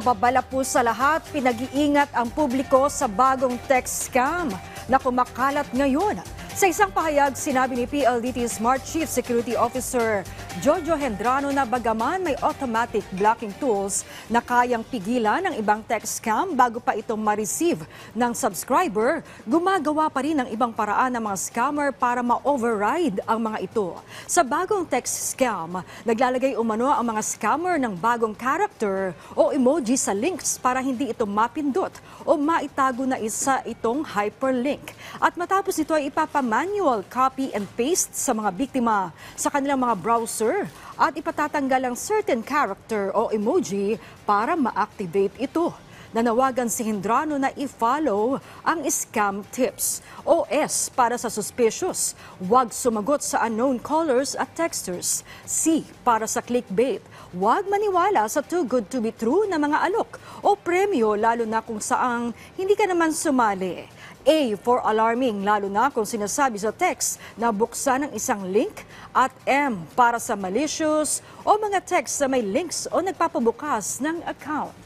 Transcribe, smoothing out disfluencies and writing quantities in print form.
Babala po sa lahat, pinag-iingat ang publiko sa bagong text scam na kumakalat ngayon. Sa isang pahayag, sinabi ni PLDT Smart Chief Security Officer Jojo Hendrano na bagaman may automatic blocking tools na kayang pigilan ang ibang text scam bago pa ito ma-receive ng subscriber, gumagawa pa rin ng ibang paraan ng mga scammer para ma-override ang mga ito. Sa bagong text scam, naglalagay umano ang mga scammer ng bagong character o emoji sa links para hindi ito mapindot o maitago na isa itong hyperlink. At matapos ito ay manual copy and paste sa mga biktima sa kanilang mga browser at ipatatanggal ang certain character o emoji para ma-activate ito. Nanawagan si Hendrano na i-follow ang scam tips o S para sa suspicious. Huwag sumagot sa unknown callers at texters. C para sa clickbait. Huwag maniwala sa too good to be true na mga alok o premyo lalo na kung saang hindi ka naman sumali. A for alarming lalo na kung sinasabi sa text na buksan ang isang link at M para sa malicious o mga text na may links o nagpapabukas ng account.